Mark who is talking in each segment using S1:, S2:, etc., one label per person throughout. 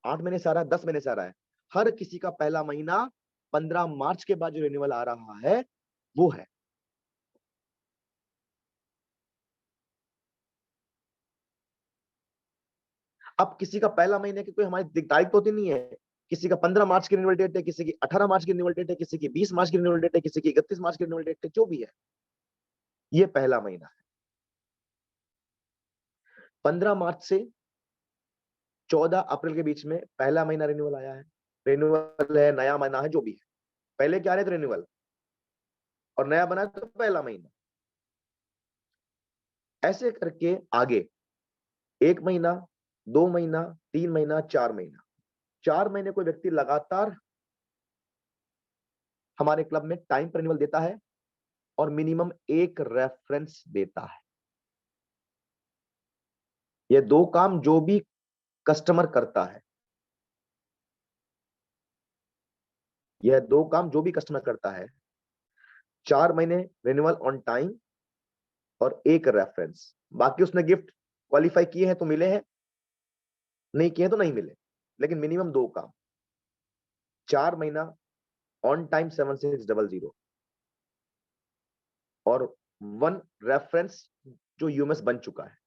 S1: 8 महीने से आ रहा है, 10 महीने से आ रहा है, हर किसी का पहला महीना 15 मार्च के बाद जो रिन्यूअल आ रहा है वो है। अब किसी का पहला महीने की कोई हमारी तारीख तो होती नहीं है, किसी का 15 मार्च की रिन्यूअल डेट है, किसी की 18 मार्च की रिन्यूअल डेट है, किसी की 20 मार्च की रिन्यूअल डेट है, किसी की 31 मार्च की रिन्यूअल डेट है, जो भी है ये पहला महीना है। 15 मार्च से 14 अप्रैल के बीच में पहला महीना रिन्यूअल आया है, रिन्यूअल है, नया महीना है, जो भी है। पहले क्या रहे थे रिन्यूअल, और नया बना तो पहला महीना। ऐसे करके आगे 1 महीना, 2 महीना, 3 महीना, 4 महीना, 4 महीने कोई व्यक्ति लगातार हमारे क्लब में टाइम पर रिन्यूअल देता है और मिनिमम एक रेफरेंस देता है। ये दो काम जो भी कस्टमर करता है, यह दो काम जो भी कस्टमर करता है, 4 महीने रिन्यूअल ऑन टाइम और एक रेफरेंस। बाकी उसने गिफ्ट क्वालिफाई किए हैं तो मिले हैं, नहीं किए हैं तो नहीं मिले, लेकिन मिनिमम दो काम, 4 महीना ऑन टाइम 7600 और 1 रेफरेंस जो यूएमएस बन चुका है।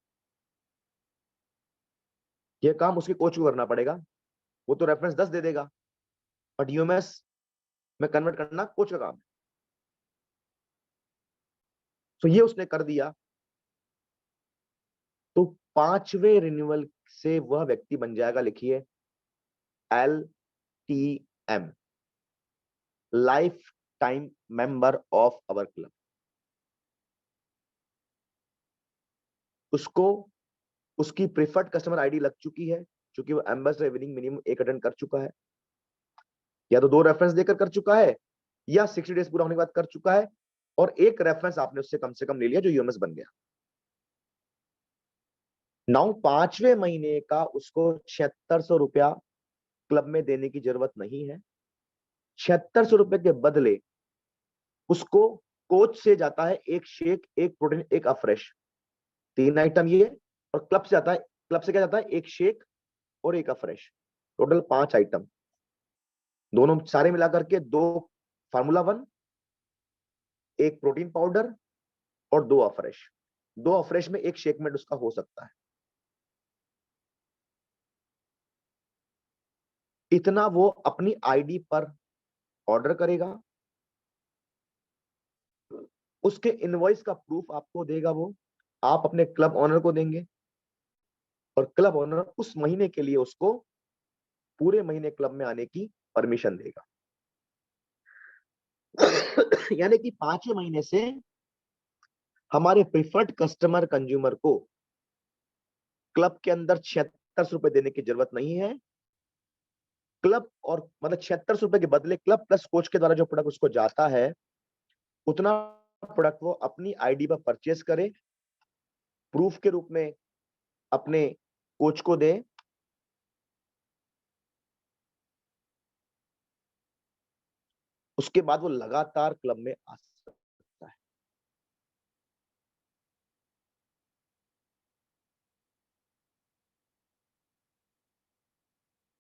S1: यह काम उसके कोच को करना पड़ेगा, वो तो रेफरेंस 10 दे देगा, बट यूएमएस में कन्वर्ट करना कोच का काम है। तो ये उसने कर दिया, तो 5वें रिन्यूअल से वह व्यक्ति बन जाएगा, लिखिए LTM, life time member of our club. उसको उसकी प्रेफर्ड कस्टमर आईडी लग चुकी है, क्योंकि वो एम्बेसडर इवनिंग मिनिमम एक अटेंड कर चुका है, या तो 2 रेफरेंस देकर कर चुका है, या 60 डेज पूरा होने के बाद कर चुका है, और एक रेफरेंस आपने उससे कम से कम ले लिया जो यूएमएस बन गया। नाउ 5वें महीने का उसको 7600 रुपया क्लब में देने की जरूरत नहीं है। 7600 रुपए के बदले उसको कोच से जाता है एक शेक, एक प्रोटीन, एक अफ्रेश, 3 आइटम ये, और क्लब से जाता है, क्लब से क्या जाता है, एक शेक और एक अफ्रेश, टोटल 5 आइटम, दोनों सारे मिलाकर के 2 फार्मूला 1, एक प्रोटीन पाउडर और 2 अफ्रेश। 2 अफ्रेश में एक शेक मेट उसका हो सकता है। इतना वो अपनी आईडी पर ऑर्डर करेगा, उसके इनवॉइस का प्रूफ आपको देगा, वो आप अपने क्लब ओनर को देंगे, और क्लब ओनर उस महीने के लिए उसको पूरे महीने क्लब में आने की परमिशन देगा। यानी कि 5वें महीने से हमारे प्रिफर्ड कस्टमर कंज्यूमर को क्लब के अंदर 7600 रुपए देने की जरूरत नहीं है। क्लब और मतलब 7600 रुपए के बदले क्लब प्लस कोच के द्वारा जो प्रोडक्ट उसको जाता है, उतना प्रोडक्ट वो अपनी आईडी पर परचेस करे, प्रूफ के रूप में अपने कोच को दे, उसके बाद वो लगातार क्लब में आ सकता है।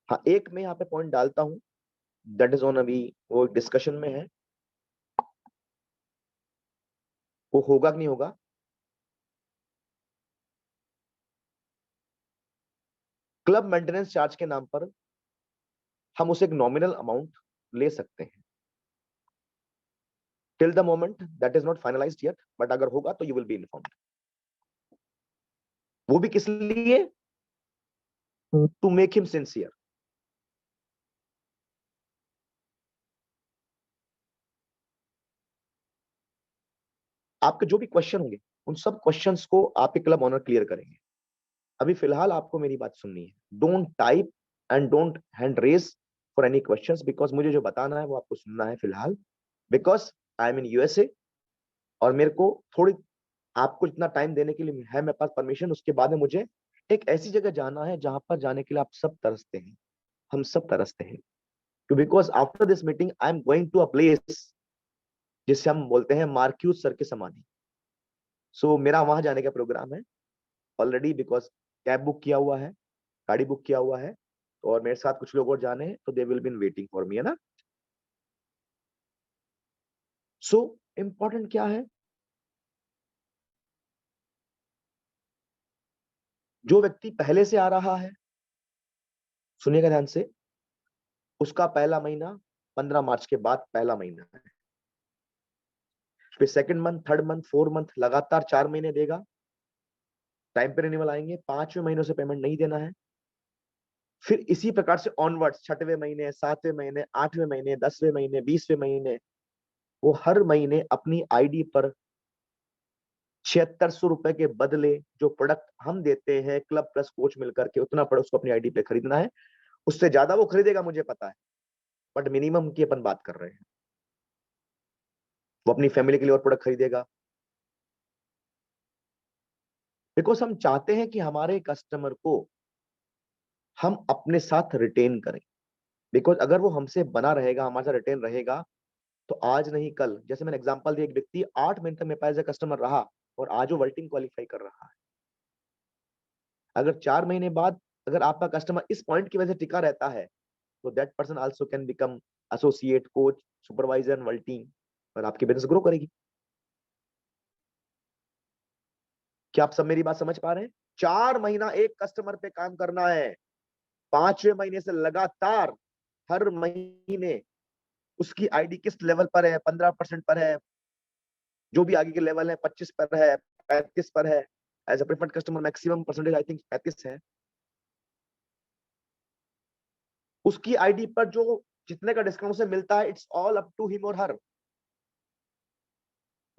S1: हाँ, एक मैं यहाँ पे पॉइंट डालता हूं, दैट इज ऑन, अभी वो डिस्कशन में है, वो होगा कि नहीं होगा। क्लब मेंटेनेंस चार्ज के नाम पर हम उसे एक नॉमिनल अमाउंट ले सकते हैं, till the moment that is not finalised yet, but अगर होगा तो यू विल बी इन्फॉर्म्ड। वो भी किस लिए, टू मेक हिम सिंसियर। आपके जो भी क्वेश्चन होंगे उन सब क्वेश्चंस को आपके क्लब ऑनर क्लियर करेंगे। अभी फिलहाल आपको मेरी बात सुननी है, don't type and don't hand raise for any questions, because मुझे जो बताना है वो आपको सुनना है फिलहाल, because I am in USA, और मेरे को थोड़ी आपको इतना टाइम देने के लिए है मेरे पास परमिशन। उसके बाद में मुझे एक ऐसी जगह जाना है जहां पर जाने के लिए आप सब तरसते हैं, हम सब तरसते हैं, because after this meeting I am going to a place जिसे हम बोलते हैं मार्क्यूस सर की समाधि। सो मेरा वहां जाने का प्रोग्राम है ऑलरेडी, बिकॉज कैब बुक किया हुआ है, गाड़ी बुक किया हुआ है, तो और मेरे साथ कुछ लोग और जाने हैं, तो they will be in waiting for me, है ना। सो इंपॉर्टेंट क्या है, जो व्यक्ति पहले से आ रहा है, सुनिएगा ध्यान से, उसका पहला महीना 15 मार्च के बाद पहला महीना है। फिर second month, third month, fourth month, लगातार 4 महीने देगा। टाइम पे रिन्यूअल आएंगे, 5वें महीनों से पेमेंट नहीं देना है। फिर इसी प्रकार से ऑनवर्ड्स, 6वें महीने, 7वें महीने, 8वें महीने, 10वें महीने, 20वें महीने, वो हर महीने अपनी आईडी पर 7600 रुपए के बदले जो प्रोडक्ट हम देते हैं क्लब प्लस कोच मिलकर के, उतना प्रोडक्ट उसको अपनी आईडी पे खरीदना है। उससे ज्यादा वो खरीदेगा मुझे पता है, बट मिनिमम की अपन बात कर रहे हैं। वो अपनी फैमिली के लिए और प्रोडक्ट खरीदेगा, बिकॉज हम चाहते हैं कि हमारे कस्टमर को हम अपने साथ रिटेन करें। बिकॉज अगर वो हमसे बना रहेगा, हमारे साथ रिटेन रहेगा, तो आज नहीं कल, जैसे मैंने एग्जांपल दिया, एक व्यक्ति 8 महीने तक मेरे पास एज कस्टमर रहा और आज वो वर्ल्टिंग क्वालिफाई कर रहा है। अगर 4 महीने बाद अगर आपका कस्टमर इस पॉइंट की वजह से टिका रहता है, तो that person also can become associate, coach, supervisor, world team, और आपकी बिजनेस ग्रो करेगी। क्या आप सब मेरी बात समझ पा रहे हैं? 4 महीना एक कस्टमर पे काम करना है, 5वें महीने से लगातार हर महीने उसकी आईडी किस लेवल पर है, 15% पर है, जो भी आगे के लेवल है, 25 पर है, 35 पर है। As a preferred customer maximum percentage I think 35 है। उसकी आईडी पर जो जितने का डिस्काउंट से मिलता है, it's all up to him और हर।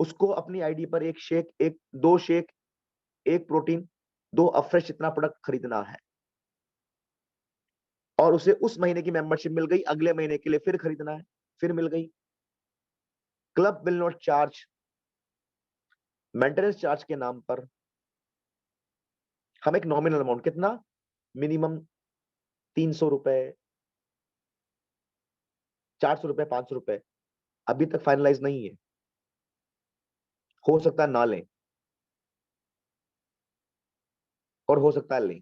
S1: उसको अपनी आईडी पर एक शेक, एक दो शेक, एक प्रोटीन, दो अफ्रेश, इतना प्रोडक्ट खरीदना है। और उसे उस महीने की मेंबरशिप मिल गई, अगले महीने के लिए फिर खरीदना है, फिर मिल गई। Club will not charge maintenance charge के नाम पर हम एक नॉमिनल अमाउंट, कितना, मिनिमम 300 रुपए, 400 रुपए, 500 रुपए, अभी तक फाइनलाइज नहीं है, हो सकता है ना लें और हो सकता है लें।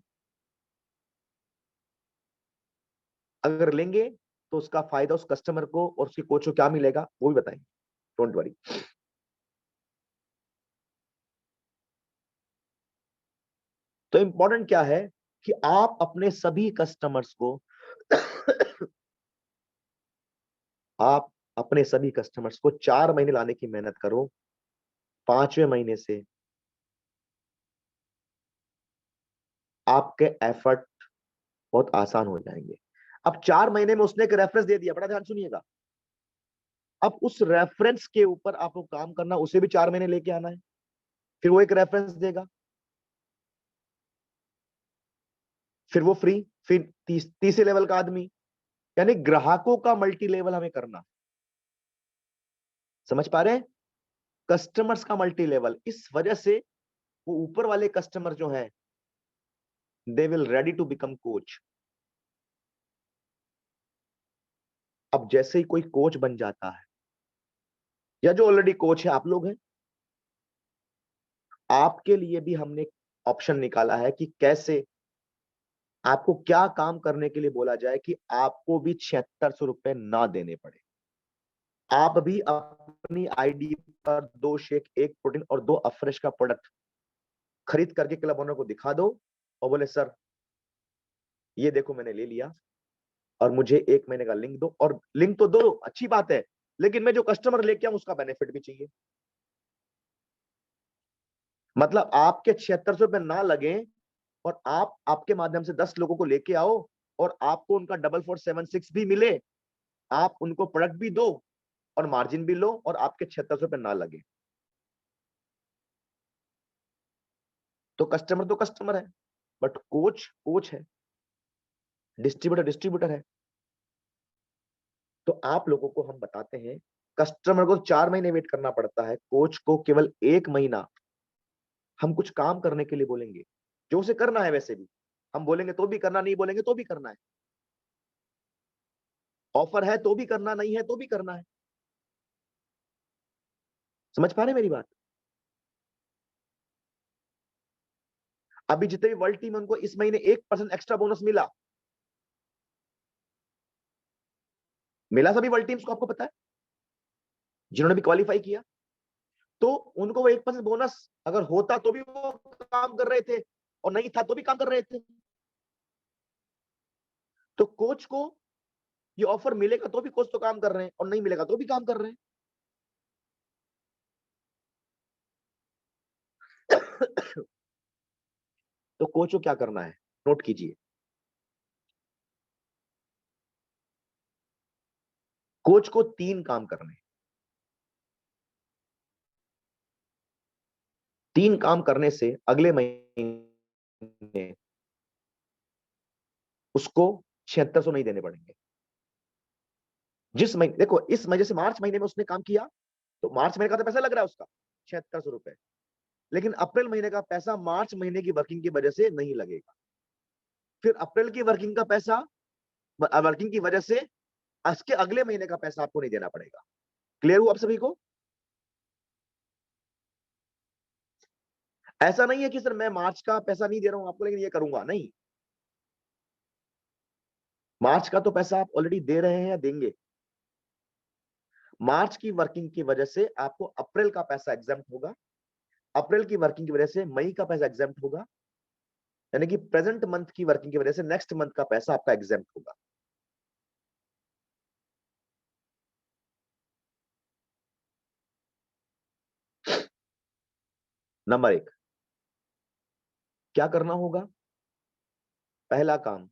S1: अगर लेंगे तो उसका फायदा उस कस्टमर को और उसके कोच को क्या मिलेगा वो भी बताएंगे, डोंट वरी। तो इंपॉर्टेंट क्या है कि आप अपने सभी कस्टमर्स को आप अपने सभी कस्टमर्स को 4 महीने लाने की मेहनत करो। 5वें महीने से आपके एफर्ट बहुत आसान हो जाएंगे। अब 4 महीने में उसने एक रेफरेंस दे दिया, बड़ा ध्यान सुनिएगा। अब उस रेफरेंस के ऊपर आपको काम करना, उसे भी 4 महीने लेके आना है, फिर वो एक रेफरेंस देगा, फिर वो फ्री, फिर तीसरे लेवल का आदमी, यानी ग्राहकों का मल्टी लेवल हमें करना। समझ पा रहे हैं? कस्टमर्स का मल्टी लेवल, इस वजह से वो ऊपर वाले कस्टमर जो हैं, they will ready to become coach. अब जैसे ही कोई कोच बन जाता है, या जो ऑलरेडी कोच है आप लोग हैं, आपके लिए भी हमने ऑप्शन निकाला है कि कैसे आपको क्या काम करने के लिए बोला जाए कि आपको भी 7600 रुपए ना देने पड़े। आप भी अपनी आईडी पर 2 शेक, एक प्रोटीन और 2 अफ्रेश का प्रोडक्ट खरीद करके क्लब ओनर को दिखा दो और बोले सर ये देखो मैंने ले लिया और मुझे 1 महीने का लिंक दो। और लिंक तो दो, अच्छी बात है, लेकिन मैं जो कस्टमर लेके आऊं उसका बेनिफिट भी चाहिए। मतलब आपके 7600 रुपए ना लगे और आप आपके माध्यम से 10 लोगों को लेके आओ और आपको उनका 4476 भी मिले, आप उनको प्रोडक्ट भी दो और मार्जिन भी लो और आपके 7600 रुपए ना लगे। तो कस्टमर है, बट कोच कोच है, डिस्ट्रीब्यूटर डिस्ट्रीब्यूटर है। तो आप लोगों को हम बताते हैं, कस्टमर को 4 महीने वेट करना पड़ता है, कोच को केवल 1 महीना हम कुछ काम करने के लिए बोलेंगे, जो उसे करना है। वैसे भी हम बोलेंगे तो भी करना, नहीं बोलेंगे तो भी करना है। ऑफर है तो भी करना, नहीं है तो भी करना है। समझ पा रहे हैं मेरी बात? अभी जितने भी वर्ल्ड टीम, उनको इस महीने 1% एक्स्ट्रा बोनस मिला। मिला सभी वर्ल्ड टीम्स को, आपको पता है, जिन्होंने भी क्वालिफाई किया। तो उनको वो 1% बोनस अगर होता तो भी वो काम कर रहे थे, और नहीं था तो भी काम कर रहे थे। तो कोच को ये ऑफर मिलेगा तो भी कोच तो काम कर रहे हैं, और नहीं मिलेगा तो भी काम कर रहे हैं। तो कोच को क्या करना है, नोट कीजिए। कोच को 3 काम करने, 3 काम करने से अगले महीने उसको 7600 नहीं देने पड़ेंगे। जिस महीने, देखो इस महीने से मार्च महीने में उसने काम किया, तो मार्च महीने का तो पैसा लग रहा है उसका 7600 रुपए, लेकिन अप्रैल महीने का पैसा मार्च महीने की वर्किंग की वजह से नहीं लगेगा। फिर अप्रैल की वर्किंग का पैसा, वर्किंग की वजह से उसके अगले महीने का पैसा आपको नहीं देना पड़ेगा। क्लियर हुआ आप सभी को? ऐसा नहीं है कि सर मैं मार्च का पैसा नहीं दे रहा हूं आपको, लेकिन ये करूंगा, नहीं। मार्च का तो पैसा आप ऑलरेडी दे रहे हैं या देंगे। मार्च की वर्किंग की वजह से आपको अप्रैल का पैसा एग्जाम्प्ट होगा, अप्रैल की वर्किंग की वजह से मई का पैसा एग्जाम्प्ट होगा, यानी कि प्रेजेंट मंथ की वर्किंग की वजह से नेक्स्ट मंथ का पैसा आपका एग्जाम्प्ट होगा। नंबर 1, क्या करना होगा? पहला काम,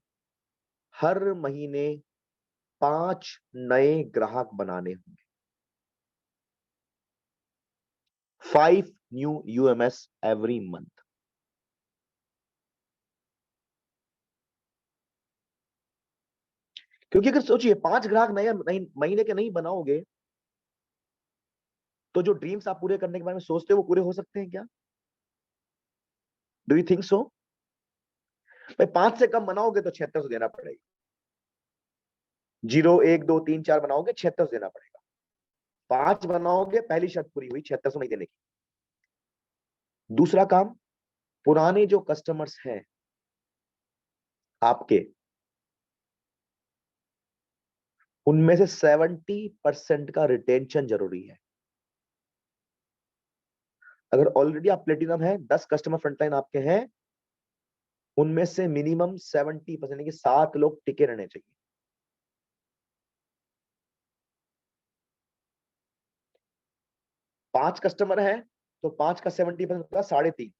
S1: हर महीने 5 नए ग्राहक बनाने होंगे। 5 न्यू यूएमएस एवरी मंथ। क्योंकि अगर सोचिए 5 ग्राहक नए महीने के नहीं बनाओगे, तो जो ड्रीम्स आप पूरे करने के बारे में सोचते हो वो पूरे हो सकते हैं क्या? Do you think so? भाई 5 से कम बनाओगे तो 7600 देना पड़ेगा। 0 1 2 3 4 बनाओगे 7600 देना पड़ेगा। 5 बनाओगे, पहली शर्त पूरी हुई, 7600 नहीं देने की। दूसरा काम, पुराने जो कस्टमर्स हैं आपके, उनमें से 70% का रिटेंशन जरूरी है। अगर ऑलरेडी आप प्लेटिनम है, 10 कस्टमर फ्रंटलाइन आपके हैं, उनमें से मिनिमम 70% यानी कि 7 लोग टिके रहने चाहिए। 5 कस्टमर है तो 5 का 70% होगा 3.5।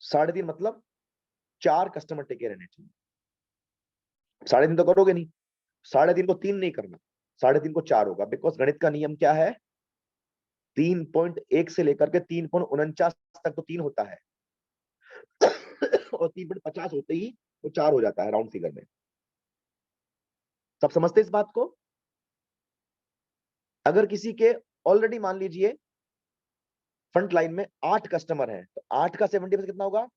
S1: 3.5 मतलब 4 कस्टमर टिके रहने चाहिए। 3.5 तो करोगे नहीं, 3.5 को 3 नहीं करना, 3.5 को 4 होगा, बिकॉज गणित का नियम क्या है, 3.1 से लेकर के 3.49 तक तो 3 होता है, और 3.50 होते ही वो 4 हो जाता है राउंड फिगर में। सब समझते हैं इस बात को? अगर किसी के ऑलरेडी मान लीजिए फ्रंट लाइन में 8 कस्टमर हैं, तो 8 का 70% कितना होगा?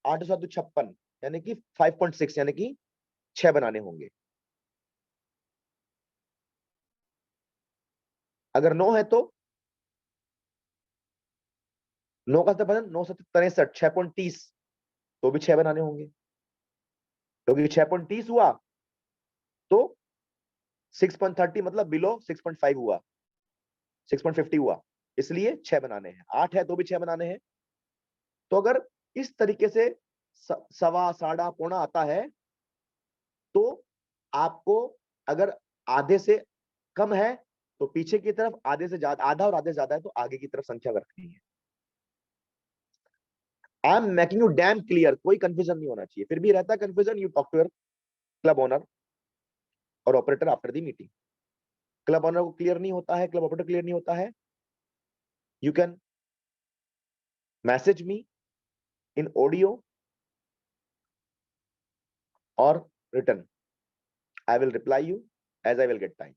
S1: 8 7 56, यानी कि 5.6, यानी कि 6 बनाने होंगे। अगर 9 है तो 9 का 70%, 9 7 63, 6.30, तो भी 6 बनाने होंगे, क्योंकि 6.30 हुआ तो 6.30 मतलब बिलो 6.5 हुआ, 6.50 हुआ, इसलिए 6 बनाने हैं। 8 है तो भी 6 बनाने हैं। तो अगर इस तरीके से सवा साढ़ा पौना आता है, तो आपको अगर आधे से कम है तो पीछे की तरफ, आधे से ज्यादा, आधा और आधे से ज्यादा है तो आगे की तरफ संख्या रखनी है। I am making you damn clear, कोई कंफ्यूजन नहीं होना चाहिए। फिर भी रहता है confusion, you talk to your club owner और operator after the meeting. Club owner को क्लियर नहीं होता है, क्लब ऑपरेटर क्लियर नहीं होता है, you can message me in audio और return, I will reply you as I will get time.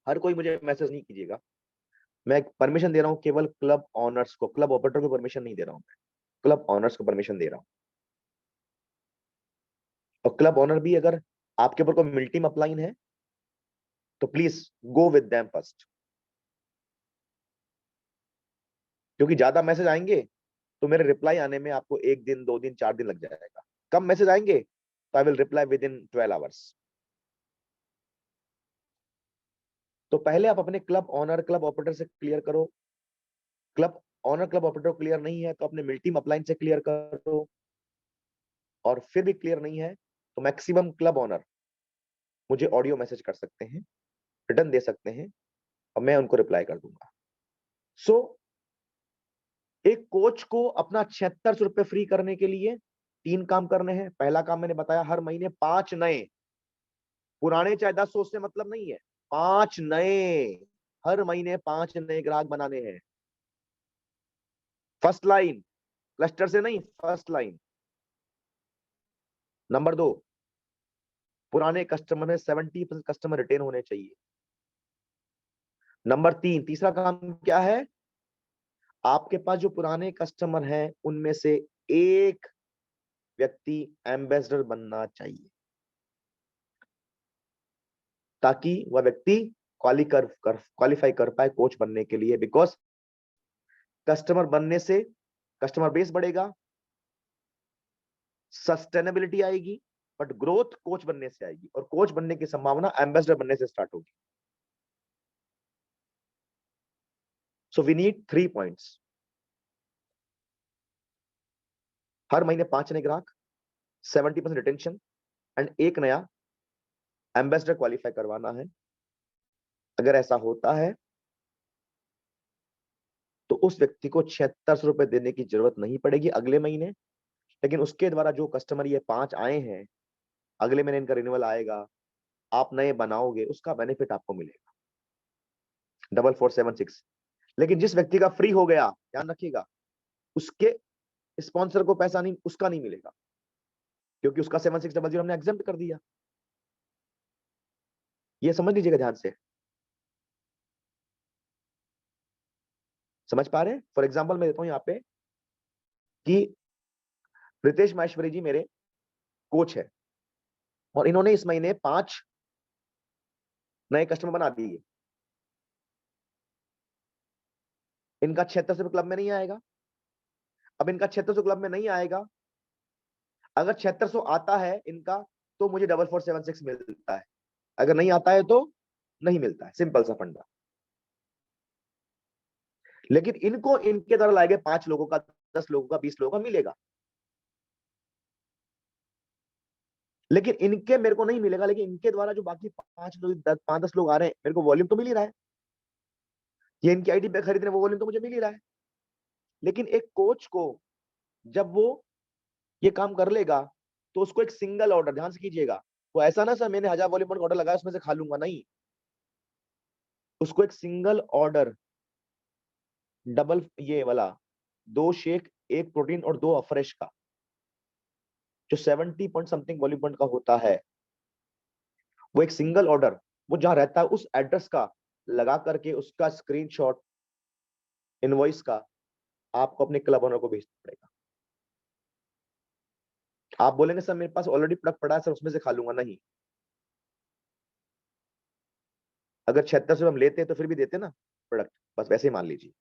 S1: हर कोई मुझे मैसेज नहीं कीजिएगा, मैं परमिशन दे रहा हूं केवल क्लब ऑनर्स को, क्लब ऑपरेटर को परमिशन नहीं दे रहा हूं, मैं क्लब ऑनर्स को परमिशन दे रहा हूं। और क्लब ऑनर भी अगर आपके ऊपर कोई मिल टीम अपलाइन है तो please go with them first, क्योंकि ज्यादा मैसेज आएंगे तो मेरे रिप्लाई आने में आपको 1 दिन 2 दिन 4 दिन लग जाएगा। कम मैसेज आएंगे तो I will reply within 12 hours. तो पहले आप अपने क्लब ऑनर, क्लब ऑपरेटर से क्लियर करो। Club owner, club operator clear नहीं है तो अपने मिलटीम अपलाइन से क्लियर करो, और फिर भी क्लियर नहीं है तो मैक्सिमम क्लब ऑनर मुझे ऑडियो मैसेज कर सकते हैं, रिटर्न दे सकते हैं, और मैं उनको रिप्लाई कर दूंगा। सो एक कोच को अपना 7600 रुपए फ्री करने के लिए 3 काम करने हैं। पहला काम मैंने बताया, हर महीने 5 नए, पुराने चाहे 10 हो, उससे मतलब नहीं है, 5 नए, हर महीने 5 नए ग्राहक बनाने हैं। फर्स्ट लाइन, क्लस्टर से नहीं, फर्स्ट लाइन। नंबर 2, पुराने कस्टमर में 70% कस्टमर रिटेन होने चाहिए। नंबर 3, तीसरा काम क्या है, आपके पास जो पुराने कस्टमर हैं उनमें से एक व्यक्ति एम्बेसडर बनना चाहिए, ताकि वह व्यक्ति क्वालिफाई कर पाए कोच बनने के लिए। बिकॉज कस्टमर बनने से कस्टमर बेस बढ़ेगा, सस्टेनेबिलिटी आएगी, बट ग्रोथ कोच बनने से आएगी, और कोच बनने की संभावना एम्बेसडर बनने से स्टार्ट होगी। So we need 3 points. हर महीने 5 नए ग्राहक, 70% रिटेंशन, एंड एक नया एम्बेसडर क्वालिफाई करवाना है। अगर ऐसा होता है तो उस व्यक्ति को 7600 रुपए देने की जरूरत नहीं पड़ेगी अगले महीने। लेकिन उसके द्वारा जो कस्टमर ये 5 आए हैं, अगले महीने इनका रिन्यूअल आएगा, आप नए बनाओगे, उसका बेनिफिट आपको मिलेगा। 4476। लेकिन जिस व्यक्ति का फ्री हो गया, ध्यान रखिएगा, उसके स्पॉन्सर को पैसा नहीं, उसका नहीं मिलेगा, क्योंकि उसका 7600 हमने एग्जेम्प्ट कर दिया। ये समझ लीजिएगा ध्यान से। समझ पा रहे हैं? फॉर एग्जाम्पल मैं देता हूं यहाँ पे कि रितेश माहेश्वरी जी मेरे कोच है, और इन्होंने इस महीने 5 नए कस्टमर बना दिए। इनका 7600 क्लब में नहीं आएगा। अब इनका 7600 क्लब में नहीं आएगा, अगर 7600 आता है इनका, तो मुझे 4476 मिलता है, अगर नहीं आता है तो नहीं मिलता है। सिंपल सा फंडा। लेकिन इनको इनके द्वारा लाए गए 5 लोगों का, 10 लोगों का, 20 लोगों का मिलेगा। लेकिन इनके मेरे को नहीं मिलेगा, लेकिन इनके द्वारा जो बाकी 5 लोग, 5-10 लोग आ रहे हैं, मेरे को वॉल्यूम तो मिल ही रहा है। ये इनकी आईडी पे खरीद रहे हैं, वो वॉल्यूम तो मुझे मिल ही रहा है। लेकिन एक कोच को जब वो ये काम कर लेगा, तो उसको एक सिंगल ऑर्डर, ध्यान से कीजिएगा, वो ऐसा ना सर मैंने 1000 वॉल्यूम का ऑर्डर लगाया उसमें से खा लूंगा, नहीं। उसको एक सिंगल ऑर्डर, डबल ये वाला, 2 शेक, 1 प्रोटीन और 2 अफ्रेश का, जो 70 पॉइंट समथिंग वॉल्यूम पॉइंट का होता है, वो एक सिंगल ऑर्डर, वो जहां रहता है उस एड्रेस का लगा करके उसका स्क्रीनशॉट इनवॉइस का आपको अपने क्लब ओनर को भेजना पड़ेगा। आप बोलेंगे सर मेरे पास ऑलरेडी प्रोडक्ट पड़ा है सर, उसमें से खा लूंगा, नहीं। अगर 7600 हम लेते तो फिर भी देते ना प्रोडक्ट, बस वैसे ही मान लीजिए।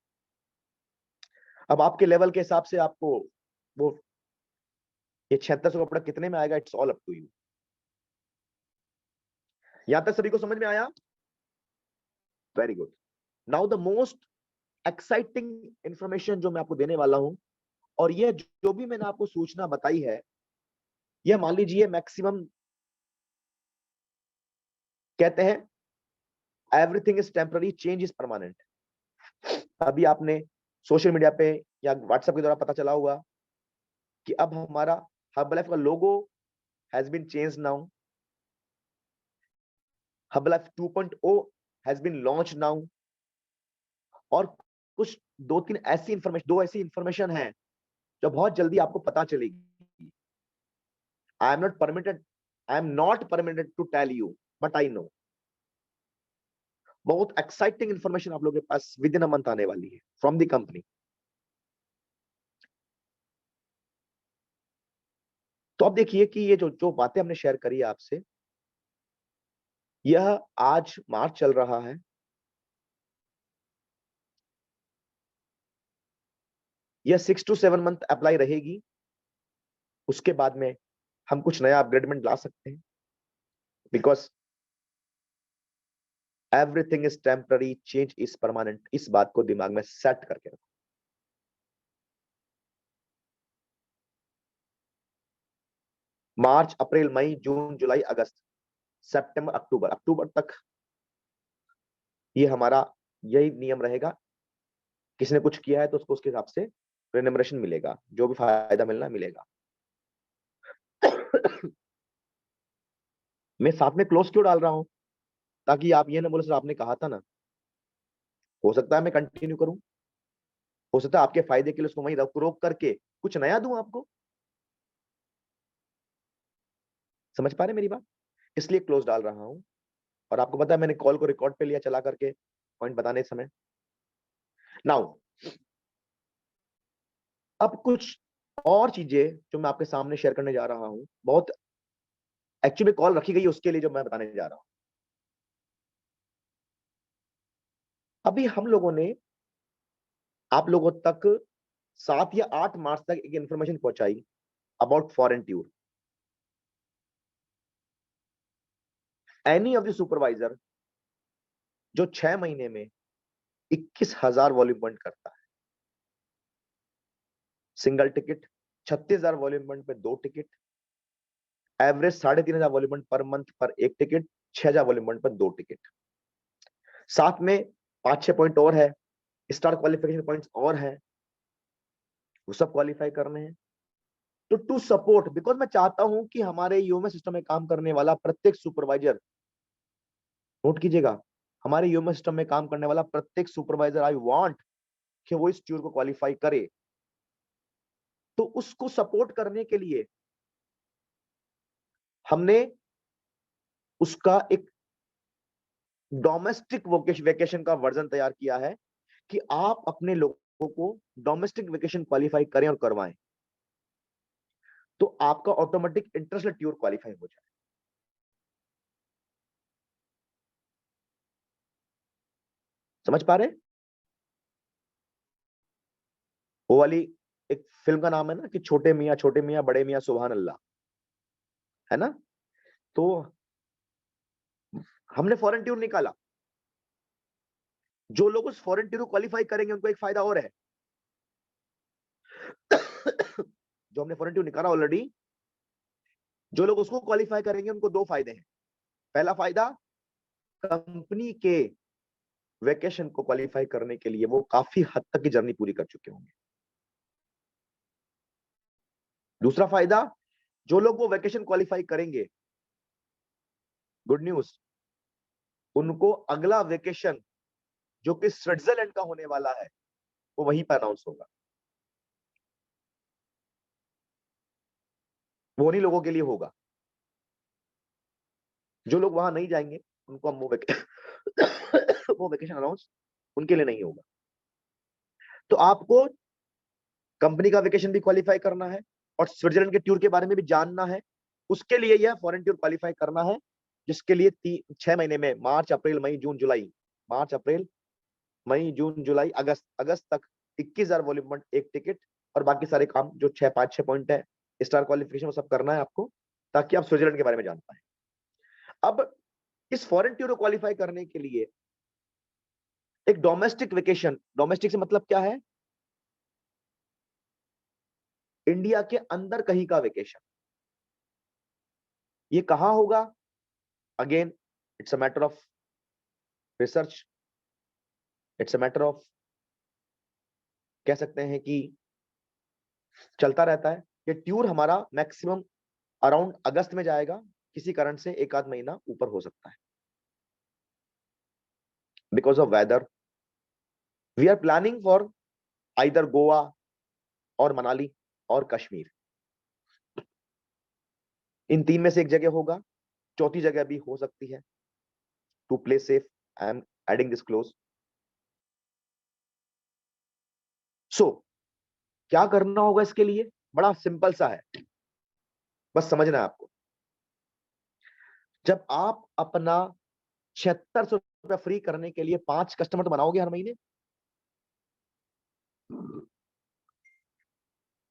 S1: अब आपके लेवल के हिसाब से आपको वो ये 7600 का प्रोडक्ट कितने में आएगा, it's all up to you. यहां तक सभी को समझ में आया? Very good. Now the most exciting information जो मैं आपको देने वाला हूं, और ये जो भी मैंने आपको सूचना बताई है, यह मान लीजिए मैक्सिमम कहते हैं everything is temporary, change is permanent. अभी आपने सोशल मीडिया पे या व्हाट्सएप के द्वारा पता चला होगा कि अब हमारा हर्बलाइफ का logo has been change now, Herbalife 2.0 has been launch now. और कुछ 2-3 ऐसी इंफॉर्मेशन, 2 ऐसी इंफॉर्मेशन है जो बहुत जल्दी आपको पता चलेगी। I am not permitted, I am not permitted to tell you, but I know. बहुत एक्साइटिंग इंफॉर्मेशन आप लोगों के पास विद इन अ मंथ आने वाली है फ्रॉम द कंपनी। तो अब देखिए कि ये जो जो बातें हमने शेयर करी है आपसे, यह आज मार्च चल रहा है, यह 6 to 7 मंथ अप्लाई रहेगी। उसके बाद में हम कुछ नया अपग्रेडमेंट ला सकते हैं, because everything is temporary, change is permanent. इस बात को दिमाग में सेट करके रखो। मार्च, अप्रैल, मई, जून, जुलाई, अगस्त, सितंबर, अक्टूबर, अक्टूबर तक ये हमारा यही नियम रहेगा। किसी ने कुछ किया है तो उसको उसके हिसाब से रेन्यूमरेशन मिलेगा, जो भी फायदा मिलना मिलेगा। मैं साथ में क्लोज क्यों डाल रहा हूं, ताकि आप ये ना बोले सर आपने कहा था ना। हो सकता है मैं कंटिन्यू करूं, हो सकता है आपके फायदे के लिए उसको वहीं रोक रोक करके कुछ नया दूं आपको। समझ पा रहे मेरी बात? इसलिए क्लोज डाल रहा हूं। और आपको पता है मैंने कॉल को रिकॉर्ड पे लिया चला करके पॉइंट बताने समय। नाउ अब कुछ और चीजें जो मैं आपके सामने शेयर करने जा रहा हूं, बहुत एक्चुअली कॉल रखी गई है उसके लिए जो मैं बताने जा रहा हूं। अभी हम लोगों ने आप लोगों तक 7 या 8 मार्च तक एक इंफॉर्मेशन पहुंचाई about foreign tour. Any of the supervisor जो 6 महीने में 21,000 वॉल्यूम पॉइंट करता है, सिंगल टिकट 36,000 वॉल्यूम पॉइंट पे 2 ticket, average 3,500 volume point per month पर 1 टिकट, 6,000 वॉल्यूम पॉइंट पर 2 टिकट। साथ में 5-6 पॉइंट और है, स्टार क्वालिफिकेशन पॉइंट्स और है, वो सब क्वालिफाई करने हैं। तो टू सपोर्ट, बिकॉज मैं चाहता हूं कि हमारे यूएमएस सिस्टम में काम करने वाला प्रत्येक सुपरवाइजर, नोट कीजिएगा, हमारे यूएमएस सिस्टम में काम करने वाला प्रत्येक सुपरवाइजर आई वांट कि वो इस टूर को क्वालिफाई करे। तो उसको सपोर्ट करने के लिए हमने उसका एक डोमेस्टिक वेकेशन का वर्जन तैयार किया है कि आप अपने लोगों को डोमेस्टिक वेकेशन क्वालिफाई करें और करवाएं, तो आपका ऑटोमेटिक इंटरनेशनल टूर क्वालिफाई हो जाए। समझ पा रहे? वो वाली एक फिल्म का नाम है ना कि छोटे मियां बड़े मियां सुभान अल्लाह, है ना? तो हमने फॉरेन टूर निकाला। जो लोग उस फॉरेन टूर को क्वालिफाई करेंगे उनको एक फायदा और है। जो हमने फॉरेन टूर निकाला ऑलरेडी, जो लोग उसको क्वालिफाई करेंगे उनको 2 फायदे हैं। पहला फायदा, कंपनी के वेकेशन को क्वालिफाई करने के लिए वो काफी हद तक की जर्नी पूरी कर चुके होंगे। दूसरा फायदा, जो लोग वो वेकेशन क्वालिफाई करेंगे, गुड न्यूज, उनको अगला वेकेशन जो कि स्विट्जरलैंड का होने वाला है वो वहीं पर अनाउंस होगा। वो उन्हीं लोगों के लिए होगा। जो लोग वहां नहीं जाएंगे उनको हम वो वेकेशन अनाउंस उनके लिए नहीं होगा। तो आपको कंपनी का वेकेशन भी क्वालिफाई करना है और स्विट्जरलैंड के टूर के बारे में भी जानना है। उसके लिए यह फॉरेन टूर क्वालिफाई करना है, जिसके लिए 6 महीने में मार्च अप्रैल मई जून जुलाई, मार्च अप्रैल मई जून जुलाई अगस्त, अगस्त तक 21,000 वॉल्यूम पॉइंट 1 टिकट और बाकी सारे काम जो 5-6 पॉइंट है, स्टार क्वालिफिकेशन, वो सब करना है आपको, ताकि आप स्विट्जरलैंड के बारे में जान पाए। अब इस फॉरेन टूर को क्वालिफाई करने के लिए एक डोमेस्टिक वेकेशन, डोमेस्टिक से मतलब क्या है? इंडिया के अंदर कहीं का वेकेशन। ये कहां होगा? Again it's a matter of research, it's a matter of, कह सकते हैं कि चलता रहता है। ये टूर हमारा मैक्सिमम अराउंड अगस्त में जाएगा, किसी कारण से एक आध महीना ऊपर हो सकता है because of weather. We are planning for either Goa और मनाली और कश्मीर, इन तीन में से एक जगह होगा, चौथी जगह भी हो सकती है। To play safe I am adding this close. So क्या करना होगा इसके लिए? बड़ा सिंपल सा है, बस समझना है आपको। जब आप अपना 7600 रुपया फ्री करने के लिए 5 कस्टमर तो बनाओगे हर महीने,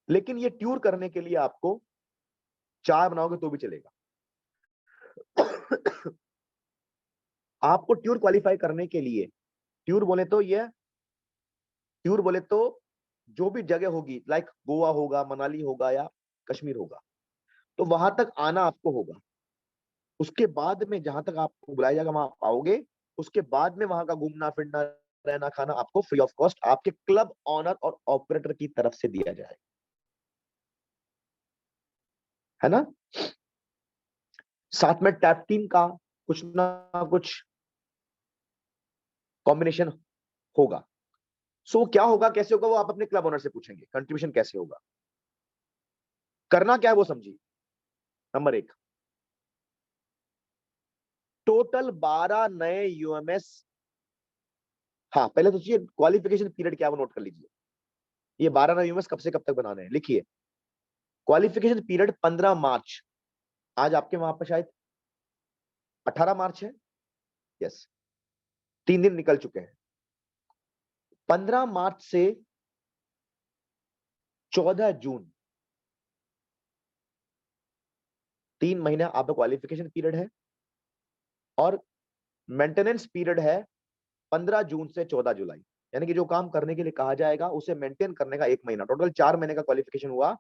S1: लेकिन ये टूर करने के लिए आपको 4 बनाओगे तो भी चलेगा। आपको ट्यूर क्वालिफाई करने के लिए, ट्यूर बोले तो ये, ट्यूर बोले तो जो भी जगह होगी, लाइक गोवा होगा, मनाली होगा या कश्मीर होगा, तो वहां तक आना आपको होगा। उसके बाद में जहां तक आपको बुलाया जाएगा वहां आप आओगे। उसके बाद में वहां का घूमना फिरना रहना खाना आपको फ्री ऑफ कॉस्ट आपके क्लब ऑनर और ऑपरेटर की तरफ से दिया जाएगा, है ना। साथ में टैप टीम का कुछ ना कुछ कॉम्बिनेशन होगा। सो क्या होगा, कैसे होगा, वो आप अपने क्लब ओनर से पूछेंगे कंट्रीब्यूशन कैसे होगा। करना क्या है वो समझिए। नंबर 1, टोटल 12 नए यूएमएस। हाँ, पहले तो चाहिए क्वालिफिकेशन पीरियड क्या है वो नोट कर लीजिए। ये 12 नए यूएमएस कब से कब तक बनाने हैं, लिखिए। क्वालिफिकेशन पीरियड 15 मार्च, आज आपके वहां पर शायद 18 मार्च है, यस, 3 दिन निकल चुके हैं। 15 मार्च से 14 जून, 3 महीने आपका क्वालिफिकेशन पीरियड है, और मेंटेनेंस पीरियड है 15 जून से 14 जुलाई। यानी कि जो काम करने के लिए कहा जाएगा उसे मेंटेन करने का 1 महीना, टोटल 4 महीने का क्वालिफिकेशन हुआ।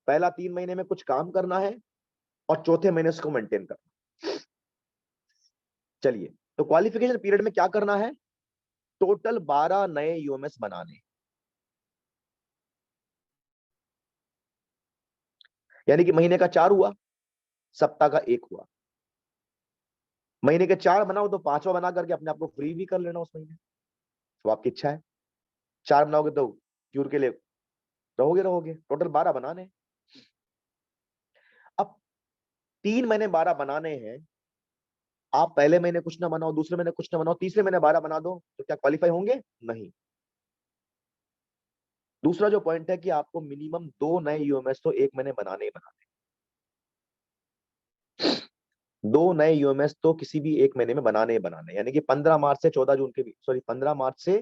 S1: पहला 3 महीने में कुछ काम करना है और चौथे महीने उसको मेंटेन करना। चलिए, तो क्वालिफिकेशन पीरियड में क्या करना है, टोटल 12 नए यूएमएस बनाने। यानी कि महीने का 4 हुआ, सप्ताह का 1 हुआ। महीने के 4 बनाओ तो 5वां बना करके अपने आप को फ्री भी कर लेना उस महीने, तो आपकी इच्छा है। 4 बनाओगे तो क्यूर के लिए रहोगे रहोगे, टोटल 12 बनाने। अब 3 महीने 12 बनाने हैं, आप पहले महीने कुछ ना बनाओ, दूसरे महीने कुछ ना बनाओ, तीसरे महीने 12 बना दो, तो क्या क्वालिफाई होंगे? नहीं। दूसरा जो पॉइंट है कि आपको मिनिमम 2 नए यूएमएस तो 1 महीने बनाने ही बनाने। 2 नए यूएमएस तो किसी भी 1 महीने में बनाने ही बनाने, यानी कि 15 मार्च से 14 जून के बीच, सॉरी 15 मार्च से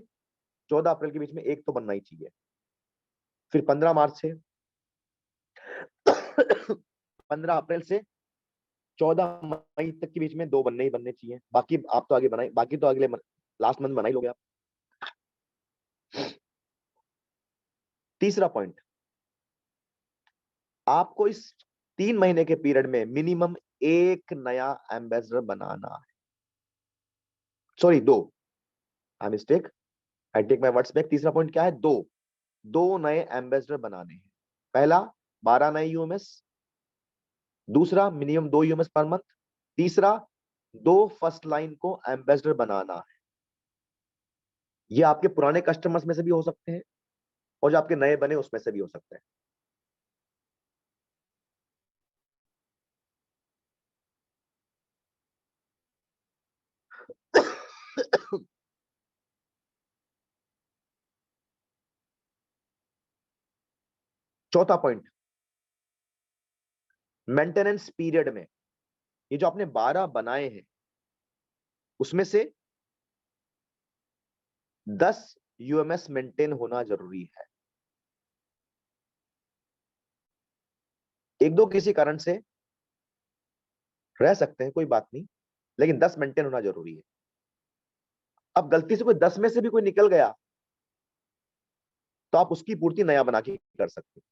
S1: 14 अप्रैल के बीच में एक तो बनना ही चाहिए। फिर 15 मार्च से 15 अप्रैल से 14 मई तक के बीच में 2 बनने ही बनने चाहिए। बाकी आप तो आगे बनाए, बाकी तो अगले लास्ट मंथ बना ही लोगे आप। तीसरा पॉइंट, आपको इस 3 महीने के पीरियड में मिनिमम एक नया एम्बेसडर बनाना है। Sorry 2, I mistake, I take my words back. तीसरा पॉइंट क्या है, 2 नए एम्बेसडर बनाने हैं। पहला 12 नए यूएमएस, दूसरा मिनिमम 2 यूएमएस पर मंथ, तीसरा 2 फर्स्ट लाइन को एम्बेसडर बनाना है। ये आपके पुराने कस्टमर्स में से भी हो सकते हैं और जो आपके नए बने उसमें से भी हो सकते हैं। चौथा पॉइंट, मेंटेनेंस पीरियड में ये जो आपने 12 बनाए हैं उसमें से 10 यूएमएस मेंटेन होना जरूरी है। एक दो किसी कारण से रह सकते हैं, कोई बात नहीं, लेकिन 10 मेंटेन होना जरूरी है। अब गलती से कोई 10 में से भी कोई निकल गया तो आप उसकी पूर्ति नया बना के कर सकते हैं,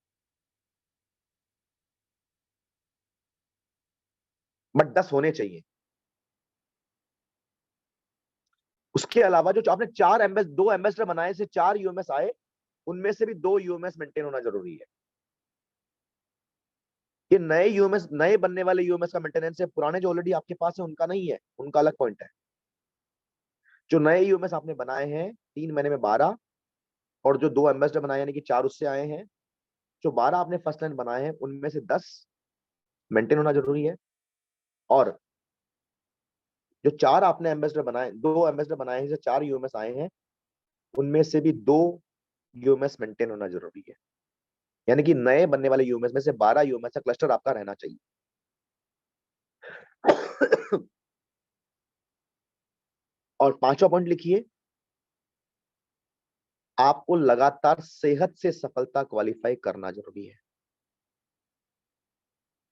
S1: बट 10 होने चाहिए। उसके अलावा जो आपने 2 एम्बेसडर बनाए से 4 यूएमएस आए, उनमें से भी 2 यूएमएस मेंटेन होना जरूरी है। ये नए यूएमएस, नए बनने वाले यूएमएस का मेंटेनेंस है, पुराने जो ऑलरेडी आपके पास है उनका नहीं है, उनका अलग पॉइंट है। जो नए यूएमएस आपने बनाए हैं 3 महीने में 12, और जो 2 एम्बेसडर बनाए यानी कि 4 उससे आए हैं, जो 12 आपने फर्स्ट लाइन बनाए हैं उनमें से 10 मेंटेन होना जरूरी है। और जो 4 आपने एम्बेसडर बनाए, 2 एम्बेसडर बनाए हैं, जो 4 यूएमएस आए हैं, उनमें से भी 2 यूएमएस मेंटेन होना जरूरी है। यानी कि नए बनने वाले यूएमएस में से 12 यूएमएस का क्लस्टर आपका रहना चाहिए। और 5वां पॉइंट लिखिए, आपको लगातार सेहत से सफलता क्वालिफाई करना जरूरी है।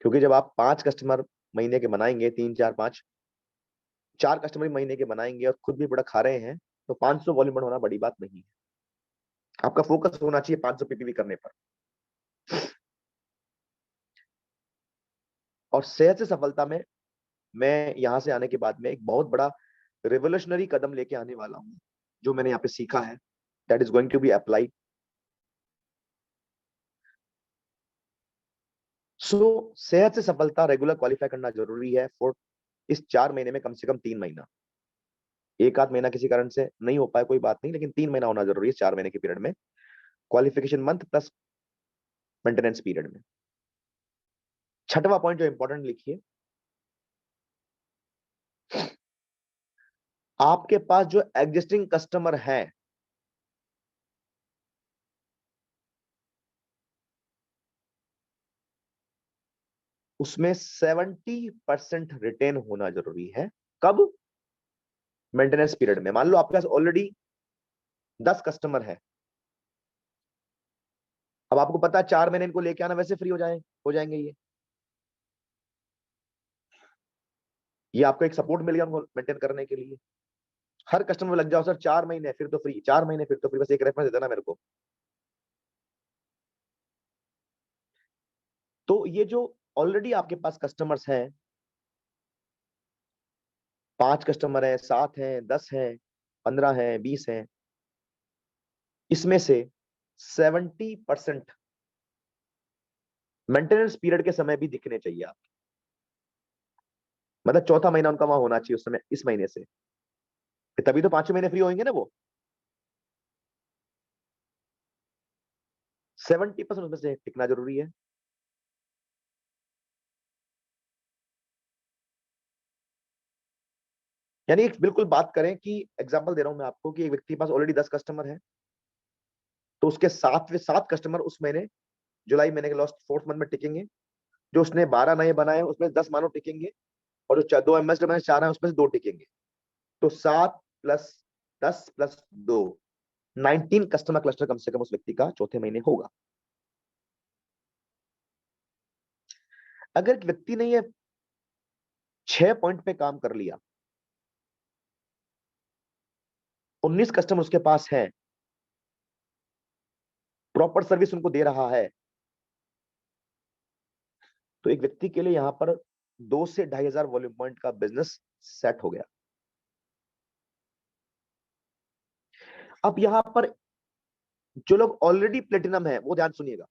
S1: क्योंकि जब आप 5 कस्टमर महीने के बनाएंगे, 3 4 5 4 कस्टमर महीने के बनाएंगे और खुद भी बड़ा खा रहे हैं, तो 500 वॉल्यूम बढ़ बड़ी बात नहीं है। आपका फोकस होना चाहिए 500 पीपीवी करने पर। और सेहत से सफलता में मैं यहां से आने के बाद में एक बहुत बड़ा रिवोल्यूशनरी कदम लेके आने वाला हूं, जो मैंने यहाँ पे सीखा है, that is going to be applied. So सेहत से सफलता रेगुलर क्वालिफाई करना जरूरी है फॉर इस 4 महीने में कम से कम 3 महीना। एक आध महीना किसी कारण से नहीं हो पाए कोई बात नहीं, लेकिन 3 महीना होना जरूरी है 4 महीने के पीरियड में, qualification month plus maintenance period में। छठवां पॉइंट जो इंपॉर्टेंट लिखिए, आपके पास जो एग्जिस्टिंग कस्टमर है उसमें 70% रिटेन होना जरूरी है। कब? मेंटेनेंस पीरियड में। मान लो आपके पास ऑलरेडी 10 कस्टमर है, अब आपको पता है 4 महीने इनको लेके आना, वैसे फ्री हो जाएंगे ये आपको एक सपोर्ट मिल गया उनको मेंटेन करने के लिए। हर कस्टमर लग जाओ सर 4 महीने फिर तो फ्री, 4 महीने फिर तो फ्री, बस एक रेफरेंस दे देना मेरे को। तो ये जो ऑलरेडी आपके पास कस्टमर्स हैं, 5 कस्टमर है, 7 हैं, 10 हैं, 15 हैं, 20 हैं, इसमें से 70% मेंटेनेंस पीरियड के समय भी दिखने चाहिए आप। मतलब चौथा महीना उनका वहां होना चाहिए उस समय, इस महीने से, तभी तो 5 महीने फ्री होंगे ना वो। 70% उसमें से टिकना जरूरी है। यानी एक बिल्कुल बात करें कि एग्जांपल दे रहा हूं मैं आपको कि एक व्यक्ति के पास ऑलरेडी 10 कस्टमर है, तो उसके 7 कस्टमर उस महीने, जुलाई महीने के लास्ट 4th मंथ में टिकेंगे। जो उसने 12 नए बनाए उसमें 10 मानो टिकेंगे, और जो 2 एम्बेसडर मैंने 4 है उसमें से 2 टिकेंगे। तो 7 प्लस 10 प्लस 2, 19 कस्टमर क्लस्टर कम से कम उस व्यक्ति का चौथे महीने होगा। अगर एक व्यक्ति ने ये 6 पॉइंट पे काम कर लिया, 19 कस्टमर उसके पास है, प्रॉपर सर्विस उनको दे रहा है, तो एक व्यक्ति के लिए यहां पर 2 से 2,500 वॉल्यूम पॉइंट का बिजनेस सेट हो गया। अब यहां पर जो लोग ऑलरेडी प्लेटिनम है वो ध्यान सुनिएगा,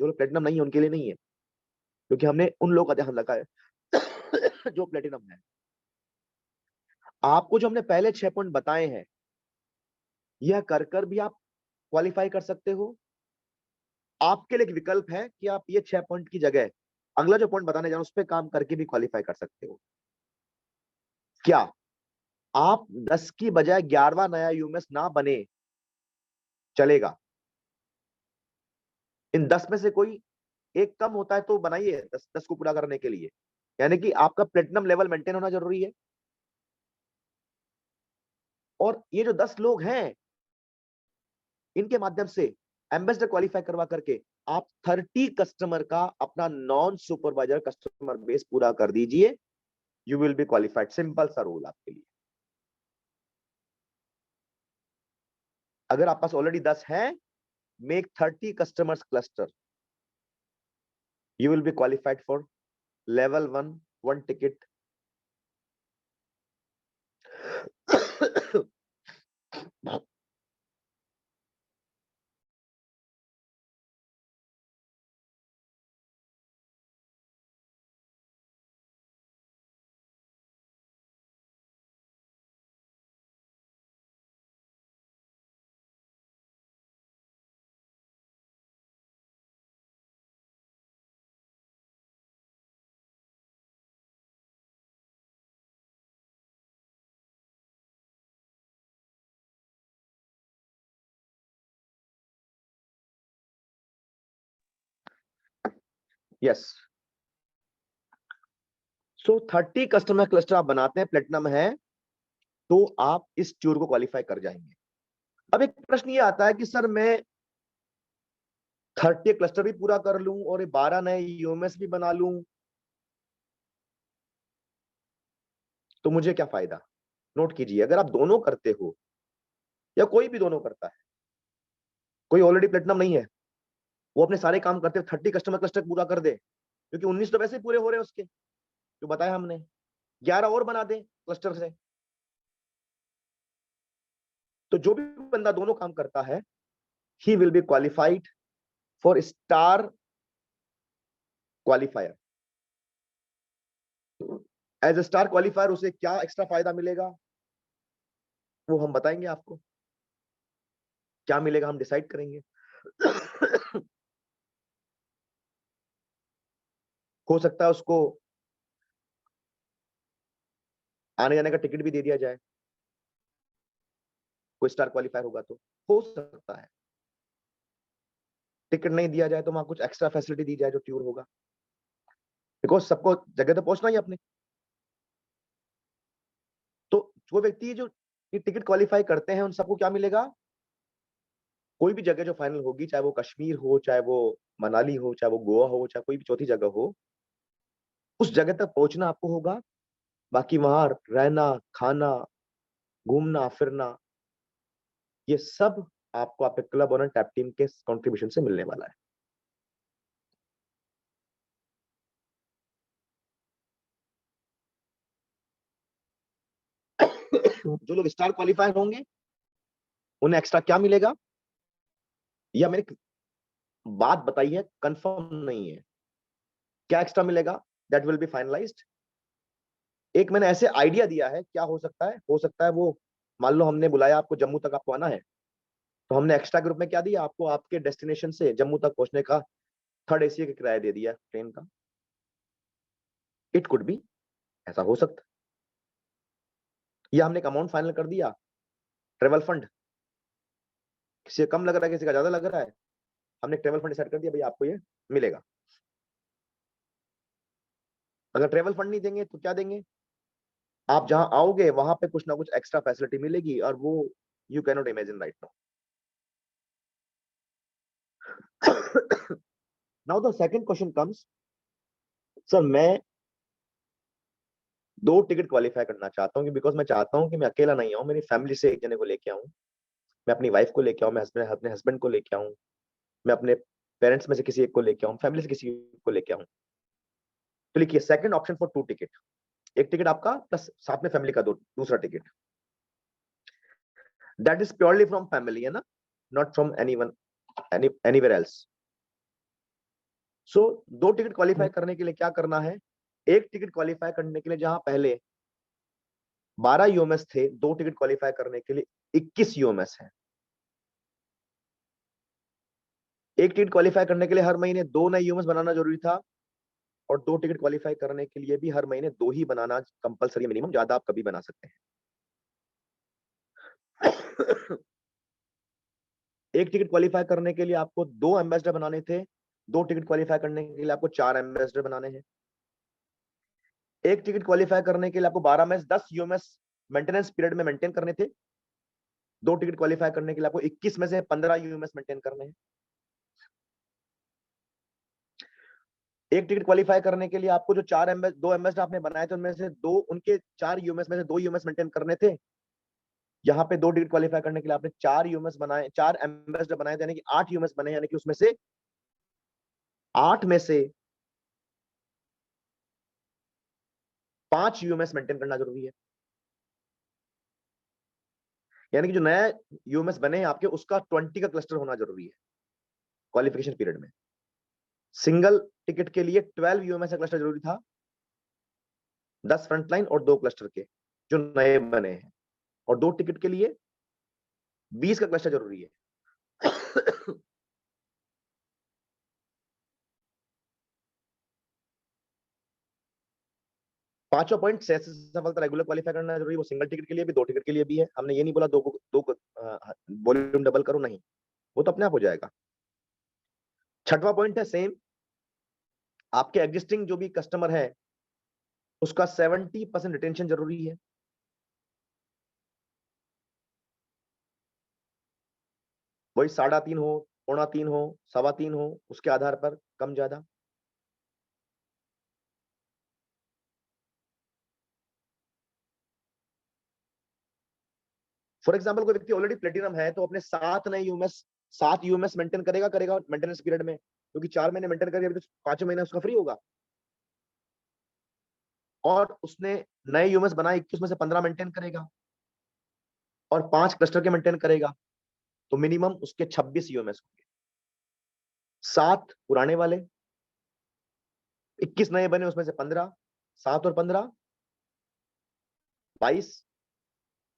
S1: जो लोग प्लेटिनम नहीं है उनके लिए नहीं है, क्योंकि हमने उन लोगों का ध्यान रखा है जो प्लेटिनम है। आपको जो हमने पहले 6 पॉइंट बताए हैं, यह कर भी आप क्वालिफाई कर सकते हो। आपके लिए एक विकल्प है कि आप ये 6 पॉइंट की जगह अगला जो पॉइंट बताने जा रहा हूं उस पर काम करके भी क्वालिफाई कर सकते हो। क्या आप 10 की बजाय 11वां नया यूएमएस ना बने चलेगा? इन 10 में से कोई एक कम होता है तो बनाइए 10 को पूरा करने के लिए। यानी कि आपका प्लेटिनम लेवल मेंटेन होना जरूरी है। और ये जो 10 लोग हैं, इनके माध्यम से एम्बेसडर क्वालिफाई करवा करके आप 30 कस्टमर का अपना नॉन सुपरवाइजर कस्टमर बेस पूरा कर दीजिए, you will be qualified. Simple सा रूल आपके लिए। अगर आप पास ऑलरेडी 10 है, make 30 customers cluster, you will be qualified for level 1 ticket. Yes, so 30 customer cluster आप बनाते हैं, प्लेटिनम है, तो आप इस टूर को क्वालिफाई कर जाएंगे। अब एक प्रश्न ये आता है कि सर मैं 30 क्लस्टर भी पूरा कर लूं और 12 नए यूएमएस भी बना लूं, तो मुझे क्या फायदा? नोट कीजिए, अगर आप दोनों करते हो या कोई भी दोनों करता है, कोई ऑलरेडी प्लेटिनम नहीं है, वो अपने सारे काम करते 30 कस्टमर क्लस्टर पूरा कर दे, क्योंकि 19 तो वैसे ही पूरे हो रहे हैं उसके, जो बताया हमने, 11 और बना दे क्लस्टर से। तो जो भी बंदा दोनों काम करता है, he will be qualified for star qualifier. As a star qualifier उसे क्या एक्स्ट्रा फायदा मिलेगा वो हम बताएंगे आपको, क्या मिलेगा हम डिसाइड करेंगे। हो सकता है उसको आने जाने का टिकट भी दे दिया जाए, कोई स्टार क्वालिफायर होगा तो हो सकता है। टिकट नहीं दिया जाए तो वहां कुछ एक्स्ट्रा फैसिलिटी दी जाए जो ट्यूर होगा, बिकॉज सबको जगह तो पहुंचना ही अपने। तो वो व्यक्ति जो ये टिकट क्वालिफाई करते हैं उन सबको क्या मिलेगा? कोई भी जगह जो फाइनल होगी, चाहे वो कश्मीर हो, चाहे वो मनाली हो, चाहे वो गोवा हो, चाहे कोई भी चौथी जगह हो, उस जगह तक पहुंचना आपको होगा। बाकी वहां रहना, खाना, घूमना फिरना, ये सब आपको आपके क्लब और टैप टीम के कंट्रीब्यूशन से मिलने वाला है। जो लोग स्टार क्वालिफायर होंगे उन्हें एक्स्ट्रा क्या मिलेगा, या मैंने बात बताई है, कंफर्म नहीं है क्या एक्स्ट्रा मिलेगा, दैट विल बी फाइनलाइज्ड। एक मैंने ऐसे आइडिया दिया है क्या हो सकता है वो, मान लो हमने बुलाया आपको, जम्मू तक आपको आना है, तो हमने एक्स्ट्रा ग्रुप में क्या दिया आपको, आपके डेस्टिनेशन से जम्मू तक पहुंचने का थर्ड एसी का किराया दे दिया ट्रेन का। इट कुड बी, ऐसा हो सकता है। या हमने एक अमाउंट फाइनल कर दिया, ट्रेवल फंड, किसी का कम लग रहा है, किसी का ज्यादा लग रहा है, हमने ट्रेवल फंड डिसाइड कर दिया, भाई आपको ये मिलेगा। अगर ट्रेवल फंड नहीं देंगे तो क्या देंगे, आप जहां आओगे वहां पे कुछ ना कुछ एक्स्ट्रा फैसिलिटी मिलेगी, और वो you can not imagine right now. Now the second question comes, sir मैं 2 टिकट क्वालिफाई करना चाहता हूँ, बिकॉज मैं चाहता हूँ कि मैं अकेला नहीं आऊँ, मेरी फैमिली से एक जने को लेके आऊँ, मैं अपनी वाइफ को लेके आऊँ, मैं अपने हस्बैंड को लेके आऊँ, मैं अपने पेरेंट्स में से किसी एक को लेके आऊँ, फैमिली से किसी को लेके आऊँ। तो लिखिए सेकंड ऑप्शन फॉर 2 टिकट, एक टिकट आपका प्लस साथ में फैमिली का दूसरा ticket, that is purely from family, है ना, not from anyone anywhere else. So 2 ticket qualify करने के लिए क्या करना है, एक टिकट क्वालिफाई करने के लिए जहां पहले 12 यूएमएस थे, 2 टिकट क्वालिफाई करने के लिए 21 यूएमएस है। एक टिकट क्वालिफाई करने के लिए हर महीने 2 नए यूएमएस बनाना जरूरी था, और 2 टिकट क्वालिफाई करने के लिए भी हर महीने 2 ही बनाना कंपलसरी, मिनिमम, ज्यादा आप कभी बना सकते हैं। एक टिकट क्वालिफाई करने के लिए आपको 2 एम्बेसडर बनाने थे, 2 टिकट क्वालिफाई करने के लिए आपको 4 एम्बेसडर बनाने हैं। एक टिकट क्वालिफाई करने के लिए आपको 12 में 10 यूएमएस मेंटेनेंस पीरियड में मेंटेन करने थे, 2 टिकट क्वालिफाई करने के लिए आपको 21 में से 15 यूएमएस मेंटेन करने हैं। एक टिकट क्वालिफाई करने के लिए आपको जो 2 एमएस आपने बनाए थे, उनमें से 2, उनके 4 यूएमएस में से 2 यूएमएस मेंटेन करने थे। यहाँ पे 2 टिकट क्वालिफाई करने के लिए आपने 4 यूएमएस बनाए, 4 एम्बेसडर बनाए, यानी कि 8 यूएमएस बने, यानी कि उसमें से 8 में से 5 यूएमएस मेंटेन करना जरूरी है। यानी कि जो नया यूएमएस बने हैं आपके, उसका 20 का क्लस्टर होना जरूरी है क्वालिफिकेशन पीरियड में। सिंगल टिकट के लिए 12 यूएमएस का क्लस्टर जरूरी था, 10 फ्रंटलाइन और 2 क्लस्टर के जो नए बने हैं, और 2 टिकट के लिए 20 का क्लस्टर जरूरी है। पांचों पॉइंट सफलता रेगुलर क्वालिफाई करना जरूरी, वो सिंगल टिकट के लिए भी, 2 टिकट के लिए भी है। हमने ये नहीं बोला दो वॉल्यूम डबल करो, नहीं, वो तो अपने आप हो जाएगा। छठवां पॉइंट है सेम, आपके एग्जिस्टिंग जो भी कस्टमर है उसका 70% रिटेंशन जरूरी है। वही 3.5 हो, 2.25 हो, 3.25 हो, उसके आधार पर कम ज्यादा। फॉर एग्जाम्पल कोई व्यक्ति ऑलरेडी प्लेटिनम है तो अपने 7 यूएमएस मेंटेन करेगा मेंटेनेंस पीरियड में, क्योंकि 4 महीने मेंटेन करेगा तो 5 महीने उसका फ्री होगा। और उसने नए यूएमएस बनाए 21 में से 15 मेंटेन करेगा और 5 क्लस्टर के मेंटेन करेगा, तो मिनिमम उसके 26 यूएमएस होंगे। 7 पुराने वाले, 21 नए बने उसमें से 15, 7 और 15 22,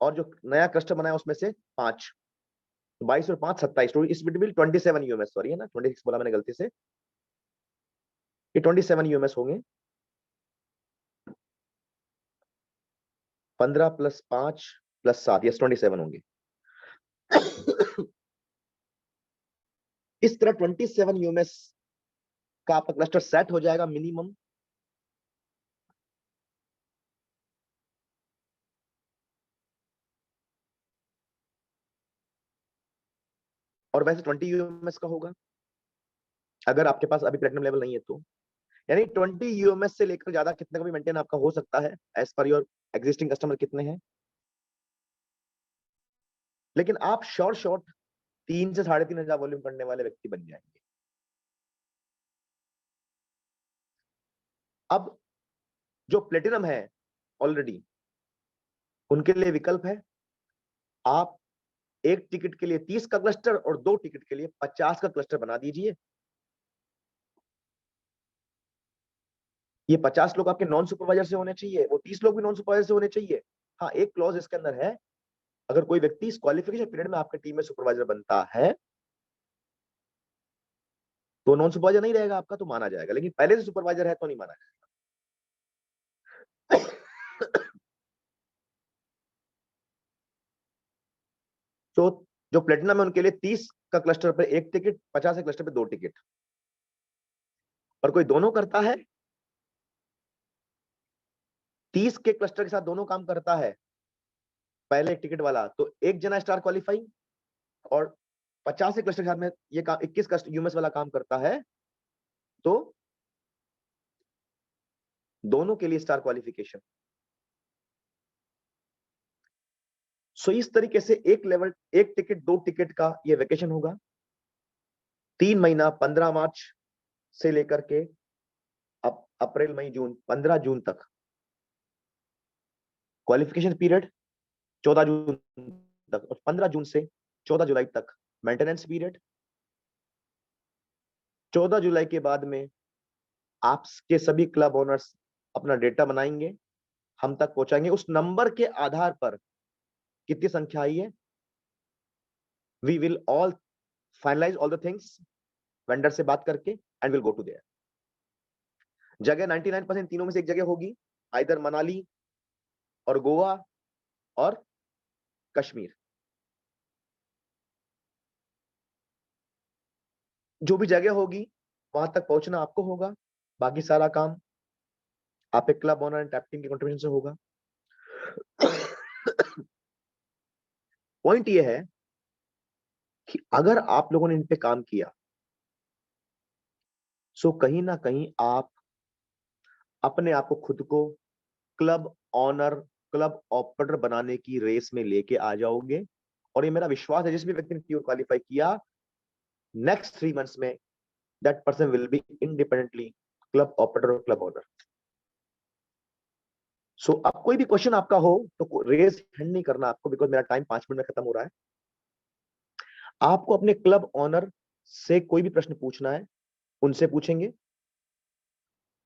S1: और जो नया क्लस्टर बनाया उसमें से 5, 22 और 5 27, तो इस बिटवीन 27 यूएमएस, सॉरी है ना 26 बोला मैंने गलती से, ये 27 यूएमएस होंगे। 15 + 5 + 7, यस 27 होंगे। इस तरह 27 यूएमएस का आपका क्लस्टर सेट हो जाएगा मिनिमम। और वैसे 20 यूएमएस का होगा अगर आपके पास अभी प्लेटिनम लेवल नहीं है तो, यानी 20 यूएमएस से लेकर ज्यादा कितने का भी मेंटेन आपका हो सकता है as per your existing customer कितने हैं। लेकिन आप शॉर्ट 3 से 3,500 वॉल्यूम करने वाले व्यक्ति बन जाएंगे। अब जो प्लेटिनम है ऑलरेडी, उनके लिए विकल्प है, आप एक टिकट के लिए 30 का क्लस्टर और 2 टिकट के लिए 50 का क्लस्टर बना दीजिए। ये 50 लोग आपके नॉन सुपरवाइजर से होने चाहिए, वो 30 लोग भी नॉन सुपरवाइजर से होने चाहिए। हाँ, एक क्लॉज इसके अंदर है, अगर कोई व्यक्ति इस क्वालिफिकेशन पीरियड में आपके टीम में सुपरवाइजर बनता है तो नॉन सुपरवाइजर नहीं रहेगा आपका, तो माना जाएगा, लेकिन पहले से सुपरवाइजर है तो नहीं माना जाएगा। तो जो प्लेटिनम है उनके लिए 30 का क्लस्टर पे 1 टिकट, 50 के क्लस्टर पे 2 टिकट। और कोई दोनों करता है, 30 के क्लस्टर के साथ दोनों काम करता है, पहले एक टिकट वाला, तो एक जना स्टार क्वालिफाइंग, और 50 के क्लस्टर के साथ में ये काम 21 का यूएमएस वाला काम करता है, तो दोनों के लिए स्टार क्वालिफिकेशन। सो इस तरीके से एक लेवल, एक टिकट 2 टिकट का ये वेकेशन होगा। 3 महीना 15 मार्च से लेकर के अप्रैल मई जून 15 जून तक क्वालिफिकेशन पीरियड, 14 जून तक, और 15 जून से 14 जुलाई तक मेंटेनेंस पीरियड। 14 जुलाई के बाद में आपके सभी क्लब ओनर्स अपना डेटा बनाएंगे, हम तक पहुंचाएंगे। उस नंबर के आधार पर कितनी संख्या आई है, we will all finalize all the things vendor से बात करके and will go to there. जगह 99% तीनों में से एक जगह होगी, आइदर मनाली और गोवा और कश्मीर। जो भी जगह होगी वहां तक पहुंचना आपको होगा, बाकी सारा काम आप एक club owner and tap team की कंट्रीब्यूशन से होगा। पॉइंट ये है कि अगर आप लोगों ने इन पे काम किया, सो कहीं ना कहीं आप अपने आप को, खुद को क्लब ऑनर, क्लब ऑपरेटर बनाने की रेस में लेके आ जाओगे। और ये मेरा विश्वास है, जिस भी व्यक्ति ने प्योर क्वालिफाई किया, नेक्स्ट 3 मंथ्स में that person will be independently club operator और क्लब ओनर। सो अब कोई भी क्वेश्चन आपका हो तो रेज हैंड नहीं करना आपको, बिकॉज मेरा टाइम 5 मिनट में खत्म हो रहा है। आपको अपने क्लब ऑनर से कोई भी प्रश्न पूछना है, उनसे पूछेंगे।